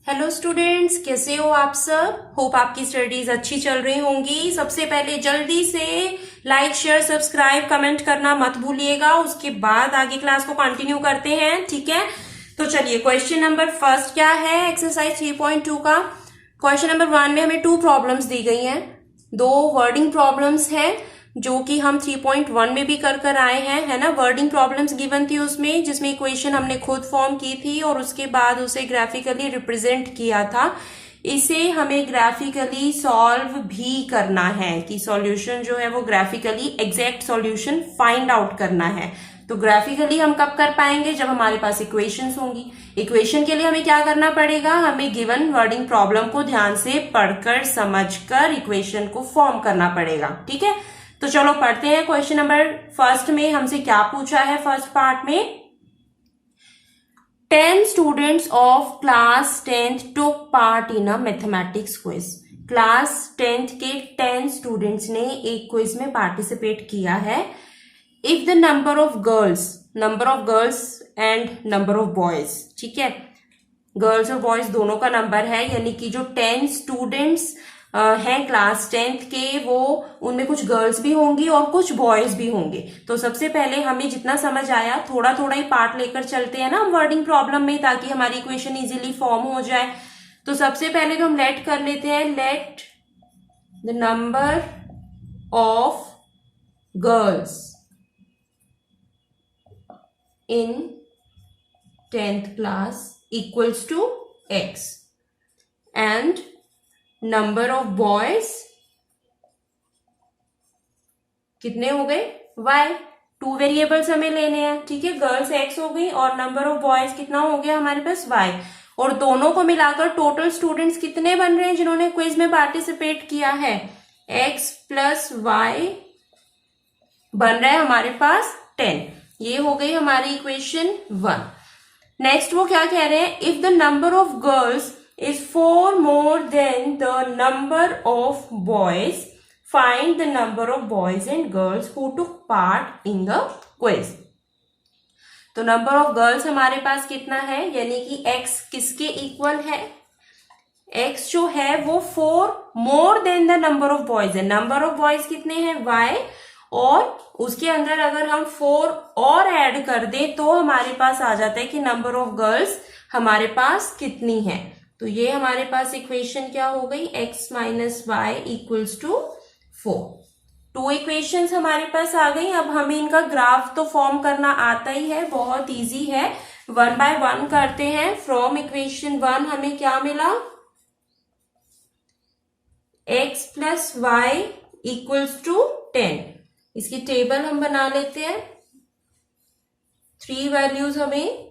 Hello students, कैसे हो आप सब। होप आपकी स्टडीज अच्छी चल रही होंगी। सबसे पहले जल्दी से लाइक शेयर सब्सक्राइब कमेंट करना मत भूलिएगा। उसके बाद आगे क्लास को कंटिन्यू करते हैं, ठीक है। तो चलिए, क्वेश्चन नंबर फर्स्ट क्या है एक्सरसाइज 3.2 का। क्वेश्चन नंबर 1 में हमें 2 प्रॉब्लम्स दी गई हैं। 2 वर्डिंग प्रॉब्लम्स हैं जो कि हम 3.1 में भी कर आए हैं, है ना। वर्डिंग प्रॉब्लम्स गिवन थी उसमें, जिसमें इक्वेशन हमने खुद फॉर्म की थी और उसके बाद उसे ग्राफिकली रिप्रेजेंट किया था। इसे हमें ग्राफिकली सॉल्व भी करना है कि सॉल्यूशन जो है वो graphically exact solution find out करना है। तो ग्राफिकली हम कब कर पाएंगे, जब हमारे पास इक्वेशंस होंगी। इक्वेशन के लिए हमें क्या करना पड़ेगा, हमें गिवन वर्डिंग प्रॉब्लम को ध्यान से पढ़कर समझकर इक्वेशन को फॉर्म करना पड़ेगा, ठीक है। तो चलो पढ़ते हैं। क्वेश्चन नंबर फर्स्ट में हमसे क्या पूछा है। फर्स्ट पार्ट में 10 students of class 10th took part in a mathematics quiz। Class 10th के 10 स्टूडेंट्स ने एक क्विज में पार्टिसिपेट किया है। If the number of girls and number of boys, ठीक है, गर्ल्स और बॉयज दोनों का नंबर है, यानी कि जो 10 स्टूडेंट्स हैं क्लास 10th के, वो उनमें कुछ गर्ल्स भी होंगी और कुछ बॉयज भी होंगे। तो सबसे पहले हमें जितना समझ आया थोड़ा थोड़ा ही पार्ट लेकर चलते हैं ना हम वर्डिंग प्रॉब्लम में, ताकि हमारी इक्वेशन इजीली फॉर्म हो जाए। तो सबसे पहले तो हम लेट कर लेते हैं, let the number of girls in 10th class equals to x and number of boys कितने हो गए, y। 2 वेरिएबल्स हमें लेने हैं, ठीक है। गर्ल्स x हो गई और नंबर ऑफ बॉयज कितना हो गया हमारे पास, y। और दोनों को मिलाकर टोटल स्टूडेंट्स कितने बन रहे हैं जिन्होंने क्विज में पार्टिसिपेट किया है, x प्लस y बन रहा है हमारे पास 10। ये हो गई हमारी इक्वेशन 1। नेक्स्ट वो क्या कह रहे हैं, if the number of girls is 4 more than the number of boys, find the number of boys and girls who took part in the quiz। तो नंबर ऑफ गर्ल्स हमारे पास कितना है, यानी कि x किसके इक्वल है, x जो है वो 4 more than the number of boys है। नंबर ऑफ बॉयज कितने हैं, y, और उसके अंदर अगर हम 4 और ऐड कर दें तो हमारे पास आ जाता है कि नंबर ऑफ गर्ल्स हमारे पास कितनी है। तो ये हमारे पास इक्वेशन क्या हो गई, x minus y equals to 4। 2 इक्वेशंस हमारे पास आ गई। अब हमें इनका ग्राफ तो फॉर्म करना आता ही है, बहुत इजी है। 1 बाय 1 करते हैं। फ्रॉम इक्वेशन 1 हमें क्या मिला, x plus y equals to 10। इसकी टेबल हम बना लेते हैं। 3 वैल्यूज हमें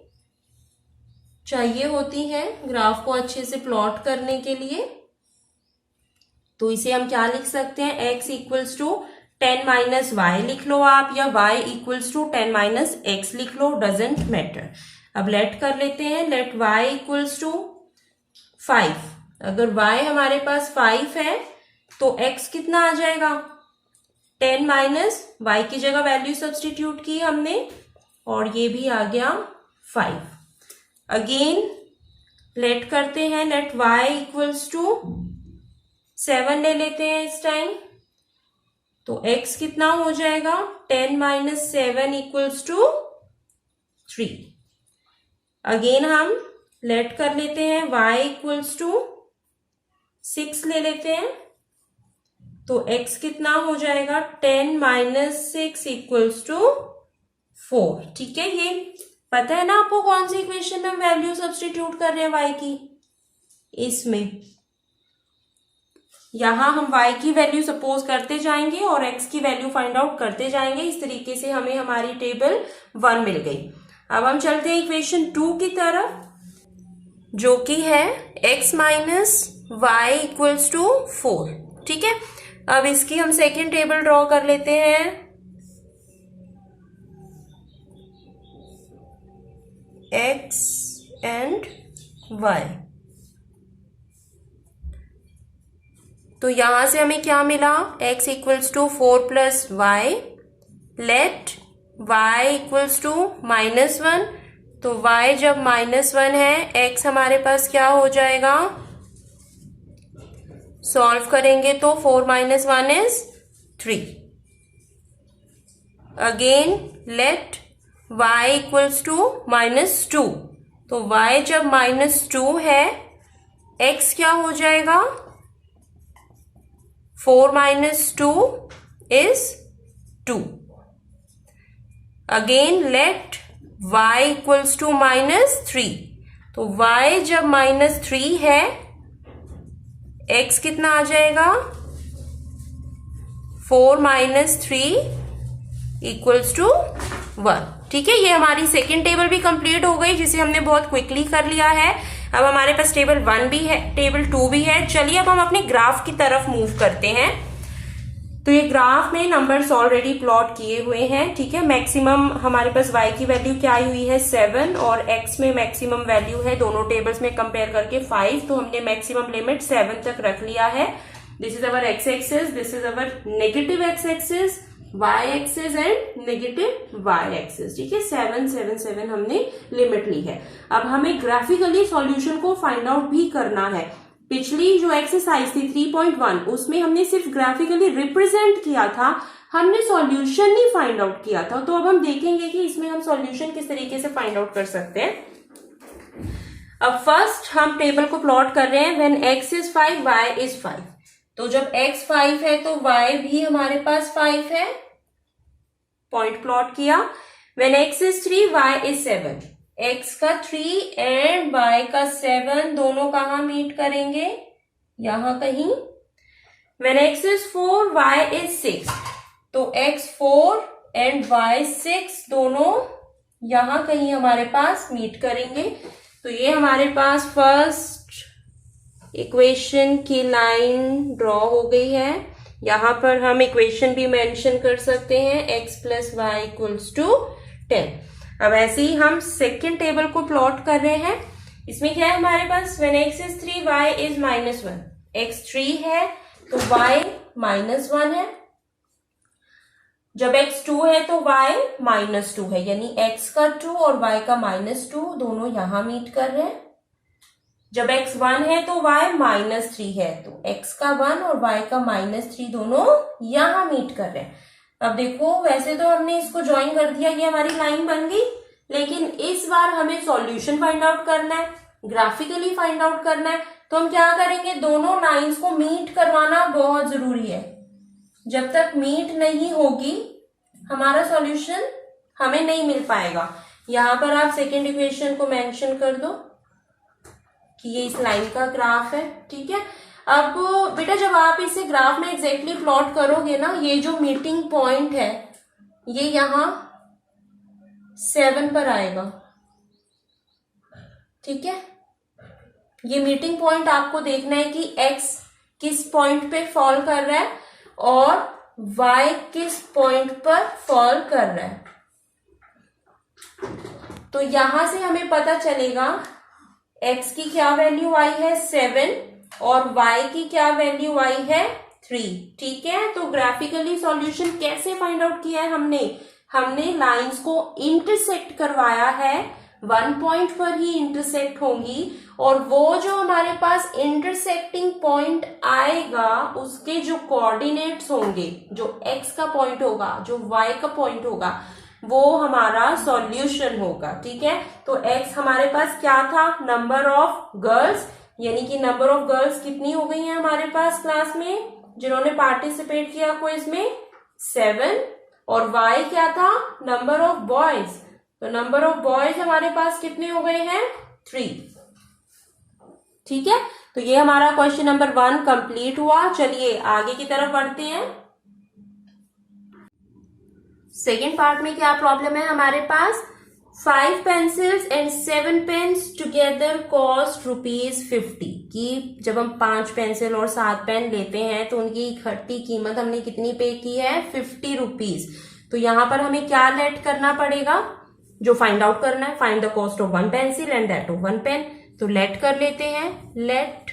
चाहिए होती है ग्राफ को अच्छे से प्लॉट करने के लिए। तो इसे हम क्या लिख सकते हैं, x equals to 10 minus y लिख लो आप, या y equals to 10 minus x लिख लो, डजेंट मैटर। अब लेट कर लेते हैं, लेट y इक्वल्स टू 5। अगर y हमारे पास 5 है तो x कितना आ जाएगा, 10 माइनस वाई की जगह वैल्यू सब्सटीट्यूट की हमने और ये भी आ गया 5। अगेन लेट करते हैं, लेट y इक्वल्स टू 7 ले लेते हैं इस टाइम। तो x कितना हो जाएगा, 10 माइनस 7 इक्वल्स टू 3। अगेन हम लेट कर लेते हैं, y इक्वल्स टू 6 ले लेते हैं। तो x कितना हो जाएगा, 10 माइनस 6 इक्वल्स टू 4, ठीक है। ये पता है ना आपको कौन सी इक्वेशन में हम वैल्यू सब्सटीट्यूट कर रहे हैं y की, इसमें। यहां हम y की वैल्यू सपोज करते जाएंगे और x की वैल्यू फाइंड आउट करते जाएंगे। इस तरीके से हमें हमारी टेबल 1 मिल गई। अब हम चलते हैं इक्वेशन 2 की तरफ, जो कि है x minus y equals to 4, ठीक है। अब इसकी हम सेकेंड टेबल ड्रॉ कर लेते हैं। x एंड y, तो यहां से हमें क्या मिला, x equals to 4 plus y, let y equals to -1 तो y जब -1 है, x हमारे पास क्या हो जाएगा, सॉल्व करेंगे तो 4 - 1 is 3। Again let y equals to -2, तो y जब -2 है, x क्या हो जाएगा, 4 - 2 is 2। Again let y equals to -3, तो y जब -3 है, x कितना आ जाएगा, 4 - 3 इक्वल्स टू 1। ठीक है, ये हमारी सेकेंड टेबल भी कंप्लीट हो गई, जिसे हमने बहुत क्विकली कर लिया है। अब हमारे पास टेबल 1 भी है, टेबल 2 भी है। चलिए अब हम अपने ग्राफ की तरफ मूव करते हैं। तो ये ग्राफ में नंबर्स ऑलरेडी प्लॉट किए हुए हैं। ठीक है, मैक्सिमम हमारे पास y की वैल्यू क्या आई हुई है, 7, और x में मैक्सिमम वैल्यू है दोनों टेबल्स में कंपेयर करके 5। तो हमने मैक्सिमम लिमिट 7 तक रख लिया है। This is our x axis, this is our negative x axis, y axis and negative y axis. ठीक है, 7 7 7 हमने लिमिट ली है। अब हमें ग्राफिकली सॉल्यूशन को फाइंड आउट भी करना है। पिछली जो एक्सरसाइज थी 3.1, उसमें हमने सिर्फ ग्राफिकली रिप्रेजेंट किया था, हमने सॉल्यूशन नहीं फाइंड आउट किया था। तो अब हम देखेंगे कि इसमें हम सॉल्यूशन किस तरीके से फाइंड आउट कर सकते हैं। अब फर्स्ट हम टेबल को प्लॉट कर रहे हैं। When x is 5, y is 5। तो जब x 5 है तो y भी हमारे पास 5 है, पॉइंट प्लॉट किया। When x is 3, y is 7। x का 3 एंड y का 7 दोनों कहाँ मीट करेंगे, यहां कहीं। When x is 4, y is 6। तो x 4 एंड y 6 दोनों यहां कहीं हमारे पास मीट करेंगे। तो ये हमारे पास फर्स्ट इक्वेशन की लाइन ड्रॉ हो गई है। यहां पर हम इक्वेशन भी मेंशन कर सकते हैं, x + y = 10। अब ऐसे ही हम सेकेंड टेबल को प्लॉट कर रहे हैं। इसमें क्या है हमारे पास, when x is 3, y is -1। x 3 है तो y -1 है। जब x 2 है तो y -2 है, यानी x का 2 और y का -2 दोनों यहां मीट कर रहे हैं। जब x 1 है तो y -3 है, तो x का 1 और y का -3 दोनों यहां मीट कर रहे हैं। अब देखो, वैसे तो हमने इसको ज्वाइन कर दिया, ये हमारी लाइन बन गई, लेकिन इस बार हमें सॉल्यूशन फाइंड आउट करना है, ग्राफिकली फाइंड आउट करना है। तो हम क्या करेंगे, दोनों लाइंस को मीट करवाना बहुत जरूरी है। जब तक मीट नहीं होगी हमारा सॉल्यूशन हमें नहीं मिल पाएगा। यहां पर आप सेकेंड इक्वेशन को मेंशन कर दो कि ये इस लाइन का ग्राफ है। ठीक है, अब बेटा जब आप इसे ग्राफ में एग्जैक्टली प्लॉट करोगे ना, ये जो मीटिंग पॉइंट है ये यहां 7 पर आएगा। ठीक है, ये मीटिंग पॉइंट आपको देखना है कि x किस पॉइंट पे फॉल कर रहा है और y किस पॉइंट पर फॉल कर रहा है। तो यहां से हमें पता चलेगा x की क्या वैल्यू आई है 7 और y की क्या वैल्यू आई है 3। ठीक है, तो ग्राफिकली सॉल्यूशन कैसे फाइंड आउट किया है हमने लाइंस को इंटरसेक्ट करवाया है, 1 पॉइंट पर ही इंटरसेक्ट होंगी, और वो जो हमारे पास इंटरसेक्टिंग पॉइंट आएगा उसके जो कोऑर्डिनेट्स होंगे, जो x का पॉइंट होगा, जो y का पॉइंट होगा, वो हमारा सॉल्यूशन होगा। ठीक है, तो x हमारे पास क्या था, नंबर ऑफ गर्ल्स, यानी कि नंबर ऑफ गर्ल्स कितनी हो गई हैं हमारे पास क्लास में जिन्होंने पार्टिसिपेट किया क्विज में, 7। और y क्या था, नंबर ऑफ बॉयज। तो नंबर ऑफ बॉयज हमारे पास कितने हो गए हैं, 3। ठीक है, तो ये हमारा क्वेश्चन नंबर 1 कंप्लीट हुआ। चलिए आगे की तरफ बढ़ते हैं। सेकेंड पार्ट में क्या प्रॉब्लम है हमारे पास, 5 pencils and 7 pens together cost ₹50। कि जब हम 5 पेंसिल और 7 पेन लेते हैं तो उनकी इकट्ठी कीमत हमने कितनी पे की है, ₹50। तो यहां पर हमें क्या लेट करना पड़ेगा, जो फाइंड आउट करना है, find the cost of 1 pencil and that of 1 pen. तो लेट कर लेते हैं, let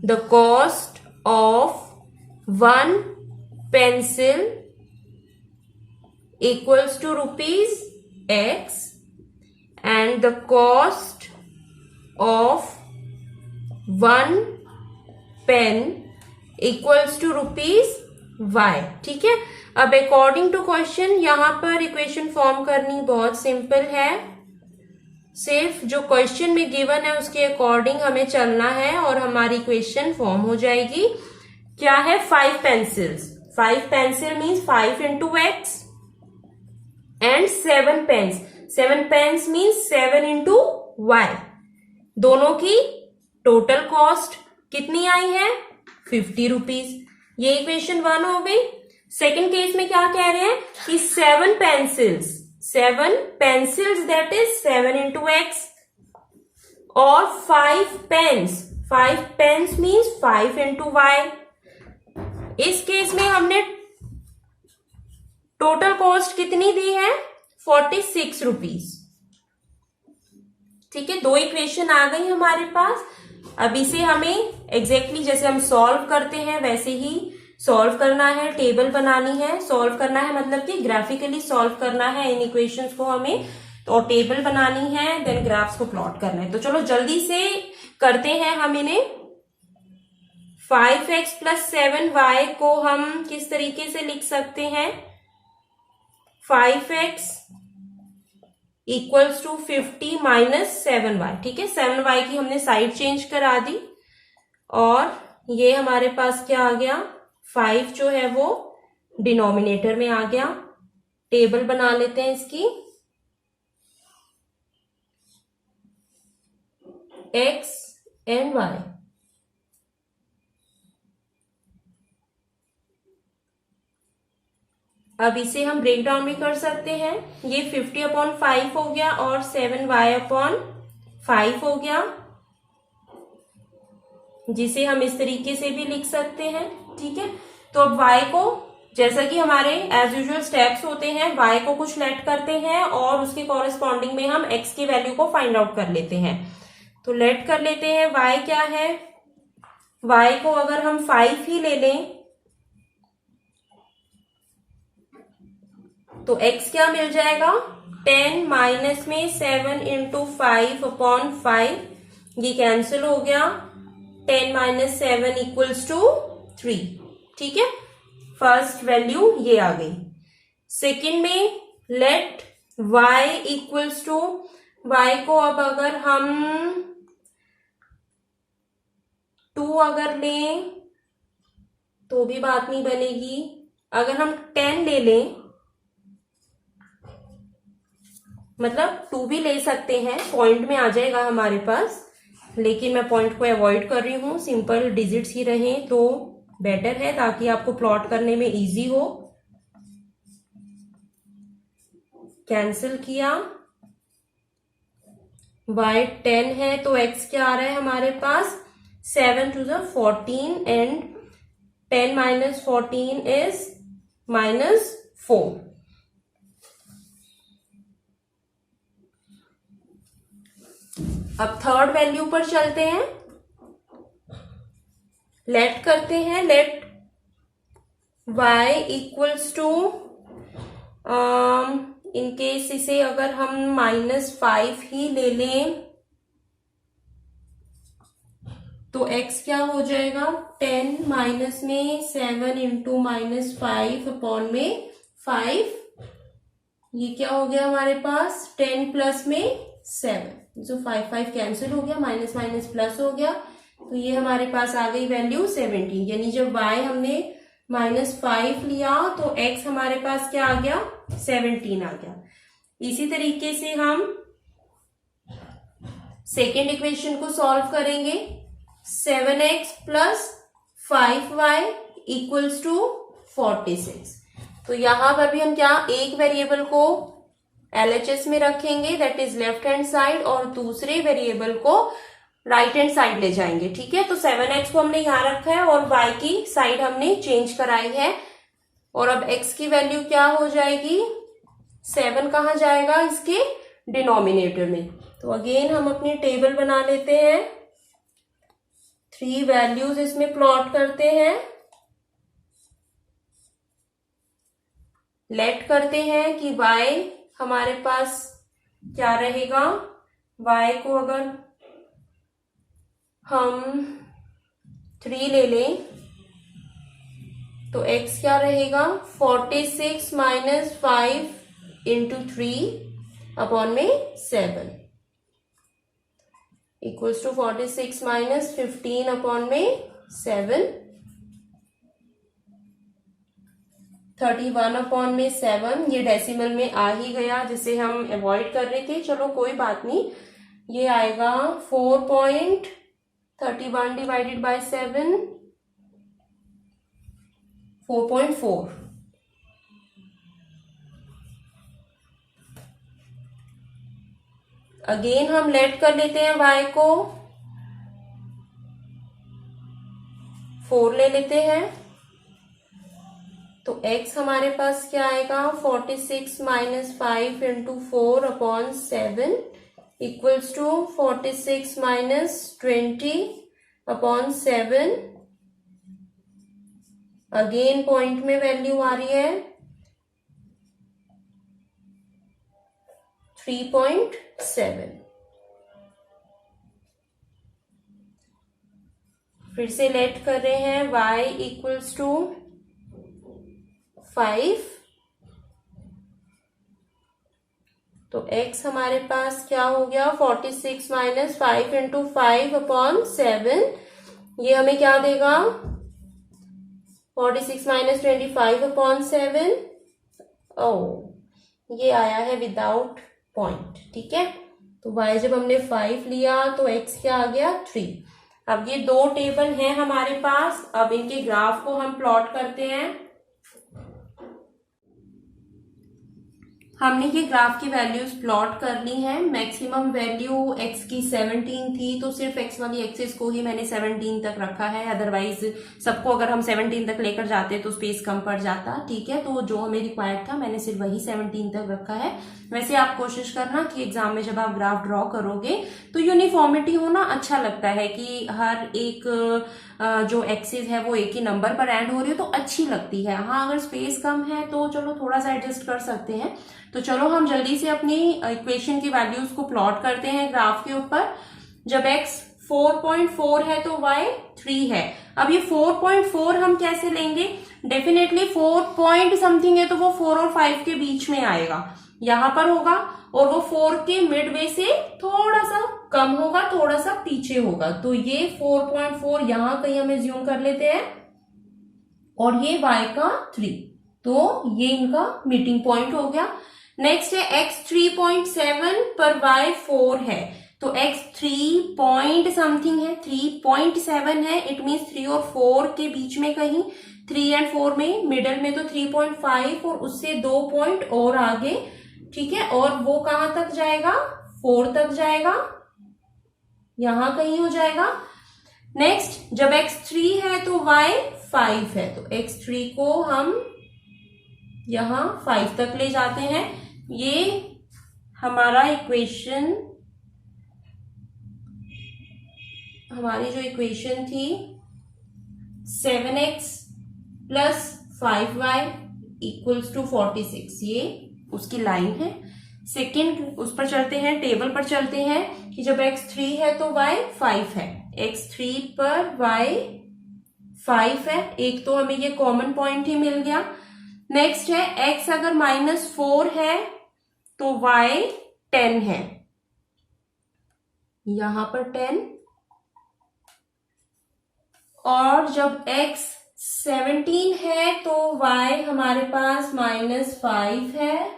the cost of 1 pencil equals to ₹X and the cost of 1 pen equals to rupees y। ठीक है, अब अकॉर्डिंग टू क्वेश्चन यहां पर इक्वेशन फॉर्म करनी बहुत सिंपल है। सिर्फ जो क्वेश्चन में गिवन है उसके अकॉर्डिंग हमें चलना है और हमारी इक्वेशन फॉर्म हो जाएगी। क्या है? 5 pencils. 5 pencil means 5 into x and 7 pens. 7 pens means 7 into y. दोनों की टोटल कॉस्ट कितनी आई है? 50 रुपीज। ये इक्वेशन 1 हो गई। सेकेंड केस में क्या कह रहे हैं कि 7 pencils that is 7 into x और 5 pens. 5 pens means 5 into y. इस केस में हमने टोटल कॉस्ट कितनी दी है? 46 रुपीज। ठीक है, 2 इक्वेशन आ गई हमारे पास। अब इसे हमें एग्जैक्टली जैसे हम सॉल्व करते हैं वैसे ही सॉल्व करना है, टेबल बनानी है। सॉल्व करना है मतलब कि ग्राफिकली सॉल्व करना है इन इक्वेशंस को हमें, तो टेबल बनानी है, देन ग्राफ्स को प्लॉट करना है। तो चलो जल्दी से करते हैं हम इन्हें। 5x प्लस 7y को हम किस तरीके से लिख सकते हैं? 5x equals to 50 minus 7y। ठीक है, 7y की हमने साइड चेंज करा दी और ये हमारे पास क्या आ गया? 5 जो है वो डिनोमिनेटर में आ गया। टेबल बना लेते हैं इसकी। x and y। अब इसे हम ब्रेक डाउन भी कर सकते हैं। ये 50/5 हो गया और 7y/5 हो गया, जिसे हम इस तरीके से भी लिख सकते हैं। ठीक है, तो अब y को, जैसा कि हमारे एज यूजुअल स्टेप्स होते हैं, y को कुछ लेट करते हैं और उसके कॉरेस्पॉन्डिंग में हम x की वैल्यू को फाइंड आउट कर लेते हैं। तो लेट कर लेते हैं। y क्या है? y को अगर हम 5 ही ले लें तो x क्या मिल जाएगा? 10 माइनस में 7 इंटू 5/5, ये कैंसिल हो गया। 10 माइनस 7 इक्वल्स टू 3। ठीक है, फर्स्ट वैल्यू ये आ गई। सेकेंड में let y equals to, y को अब अगर हम 2 अगर लें तो भी बात नहीं बनेगी। अगर हम 10 ले लें, मतलब 2 भी ले सकते हैं, पॉइंट में आ जाएगा हमारे पास, लेकिन मैं पॉइंट को अवॉइड कर रही हूं। सिंपल डिजिट्स ही रहें तो बेटर है, ताकि आपको प्लॉट करने में इजी हो। कैंसिल किया। y 10 है तो x क्या आ रहा है हमारे पास? 7 to the 14 and 10 minus 14 is -4। अब थर्ड वैल्यू पर चलते हैं। लेट करते हैं। Let y equals to, in case इसे अगर हम -5 ही ले लें तो x क्या हो जाएगा? 10 माइनस में 7 इंटू -5 अपॉन में 5, ये क्या हो गया हमारे पास? 10 प्लस में 7, जो 5 कैंसिल हो गया, माइनस माइनस प्लस हो गया, तो ये हमारे पास आ गई वैल्यू 17। यानी जब y हमने -5 लिया तो x हमारे पास क्या आ गया? 17 आ गया। इसी तरीके से हम सेकेंड इक्वेशन को सॉल्व करेंगे। 7x plus 5y equals to 46। तो यहां पर भी हम क्या, एक वेरिएबल को LHS में रखेंगे, that is left hand side, और दूसरे वेरिएबल को राइट हैंड साइड ले जाएंगे। ठीक है, तो 7x को हमने यहां रखा है और y की साइड हमने चेंज कराई है। और अब x की वैल्यू क्या हो जाएगी? 7 कहाँ जाएगा? इसके डिनोमिनेटर में। तो अगेन हम अपनी टेबल बना लेते हैं। 3 वैल्यूज इसमें प्लॉट करते हैं। लेट करते हैं कि y हमारे पास क्या रहेगा, y को अगर हम 3 ले लें तो x क्या रहेगा, 46 माइनस 5 इंटू 3 अपॉन में 7 इक्वल्स टू 46 माइनस 15 अपॉन में 7, 31 अपॉन में 7। ये डेसिमल में आ ही गया जिसे हम अवॉइड कर रहे थे, चलो कोई बात नहीं। ये आएगा 4.31 डिवाइडेड बाय 7, 4.4। अगेन हम लेट कर लेते हैं y को, 4 ले लेते हैं तो x हमारे पास क्या आएगा, 46 minus 5 into 4 upon 7 equals to 46 minus 20 upon 7। Again point में वैल्यू आ रही है 3.7। फिर से लेट कर रहे हैं, y इक्वल्स टू 5 तो x हमारे पास क्या हो गया, 46 माइनस 5 इंटू 5 अपॉन 7। ये हमें क्या देगा, 46 माइनस 25 अपॉन 7। ये आया है विदाउट पॉइंट, ठीक है। तो y जब हमने 5 लिया तो x क्या आ गया, 3। अब ये दो टेबल हैं हमारे पास, अब इनके ग्राफ को हम प्लॉट करते हैं। हमने ये ग्राफ की वैल्यूज प्लॉट कर ली हैं। मैक्सिमम वैल्यू x की 17 थी तो सिर्फ x वाली एक्सिस को ही मैंने 17 तक रखा है, अदरवाइज सबको अगर हम 17 तक लेकर जाते तो स्पेस कम पड़ जाता, ठीक है। तो जो हमें रिक्वायर्ड था मैंने सिर्फ वही 17 तक रखा है। वैसे आप कोशिश करना कि एग्जाम में जब आप ग्राफ ड्रॉ करोगे तो यूनिफॉर्मिटी होना अच्छा लगता है कि हर एक जो एक्सिस है वो एक ही नंबर पर एंड हो रही हो तो अच्छी लगती है। हाँ, अगर स्पेस कम है तो चलो थोड़ा सा एडजस्ट कर सकते हैं। तो चलो हम जल्दी से अपनी इक्वेशन की वैल्यूज को प्लॉट करते हैं ग्राफ के ऊपर। जब x 4.4 है तो y 3 है। अब ये 4.4 हम कैसे लेंगे, डेफिनेटली 4 पॉइंट समथिंग है तो वो 4 और 5 के बीच में आएगा, यहां पर होगा, और वो 4 के मिड वे से थोड़ा सा कम होगा, थोड़ा सा पीछे होगा। तो ये 4.4 यहां कहीं हम एज्यूम कर लेते हैं और ये y का 3, तो ये इनका मीटिंग पॉइंट हो गया। नेक्स्ट है x 3.7 पर y 4 है, तो x 3 पॉइंट समथिंग है, 3.7 है, इट मीन्स 3 और 4 के बीच में कहीं, 3 एंड 4 में मिडल में तो 3.5 और उससे 2 पॉइंट और आगे, ठीक है। और वो कहां तक जाएगा, 4 तक जाएगा, यहां कहीं हो जाएगा। नेक्स्ट जब x 3 है तो y 5 है, तो x 3 को हम यहां 5 तक ले जाते हैं। ये हमारा इक्वेशन, हमारी जो इक्वेशन थी 7x plus 5y equals to 46, ये उसकी लाइन है। सेकेंड उस पर चलते हैं, टेबल पर चलते हैं कि जब x 3 है तो y 5 है, x 3 पर y 5 है, एक तो हमें ये कॉमन पॉइंट ही मिल गया। नेक्स्ट है x अगर -4 है तो y 10 है, यहां पर 10, और जब x 17 है तो y हमारे पास -5 है,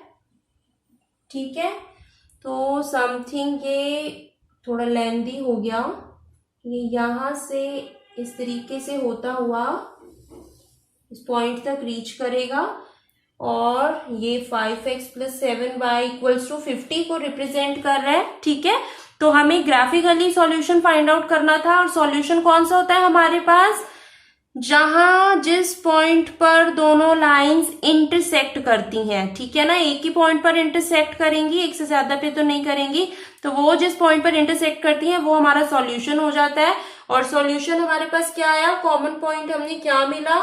ठीक है। तो समथिंग ये थोड़ा लेंदी हो गया, ये यहां से इस तरीके से होता हुआ इस पॉइंट तक रीच करेगा, और ये 5x plus 7y equals to 50 को रिप्रेजेंट कर रहा है, ठीक है। तो हमें ग्राफिकली सॉल्यूशन फाइंड आउट करना था, और सॉल्यूशन कौन सा होता है हमारे पास, जहां जिस पॉइंट पर दोनों लाइंस इंटरसेक्ट करती हैं, ठीक है ना। एक ही पॉइंट पर इंटरसेक्ट करेंगी, एक से ज्यादा पे तो नहीं करेंगी, तो वो जिस पॉइंट पर इंटरसेक्ट करती हैं वो हमारा सॉल्यूशन हो जाता है। और सॉल्यूशन हमारे पास क्या आया, कॉमन पॉइंट हमने क्या मिला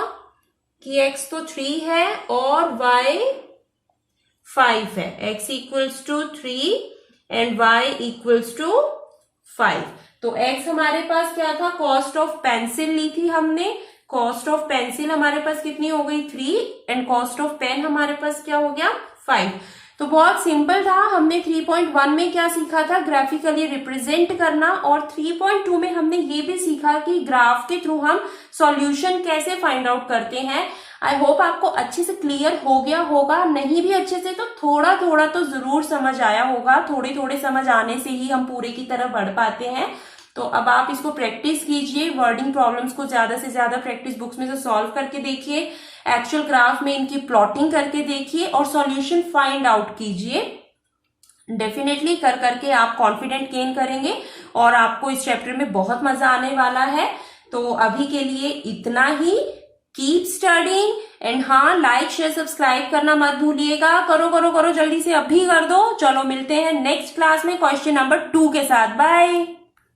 कि x तो 3 है और y 5 है, x equals to 3 and y equals to 5। तो x हमारे पास क्या था, कॉस्ट ऑफ पेंसिल ली थी हमने, कॉस्ट ऑफ पेंसिल हमारे पास कितनी हो गई 3 एंड कॉस्ट ऑफ पेन हमारे पास क्या हो गया 5। तो बहुत सिंपल था, हमने 3.1 में क्या सीखा था, ग्राफिकली रिप्रेजेंट करना, और 3.2 में हमने ये भी सीखा कि ग्राफ के थ्रू हम सॉल्यूशन कैसे फाइंड आउट करते हैं। आई होप आपको अच्छे से क्लियर हो गया होगा, नहीं भी अच्छे से तो थोड़ा थोड़ा तो जरूर समझ आया होगा, थोड़े थोड़े समझ आने से ही हम पूरे की तरफ बढ़ पाते हैं। तो अब आप इसको प्रैक्टिस कीजिए, वर्डिंग प्रॉब्लम्स को ज्यादा से ज्यादा प्रैक्टिस बुक्स में से सॉल्व करके देखिए, एक्चुअल ग्राफ में इनकी प्लॉटिंग करके देखिए और सॉल्यूशन फाइंड आउट कीजिए। डेफिनेटली कर करके आप कॉन्फिडेंट गेन करेंगे और आपको इस चैप्टर में बहुत मजा आने वाला है। तो अभी के लिए इतना ही, कीप स्टडिंग एंड हाँ, लाइक शेयर सब्सक्राइब करना मत भूलिएगा। करो करो करो, जल्दी से अभी कर दो। चलो मिलते हैं नेक्स्ट क्लास में क्वेश्चन नंबर 2 के साथ। बाय।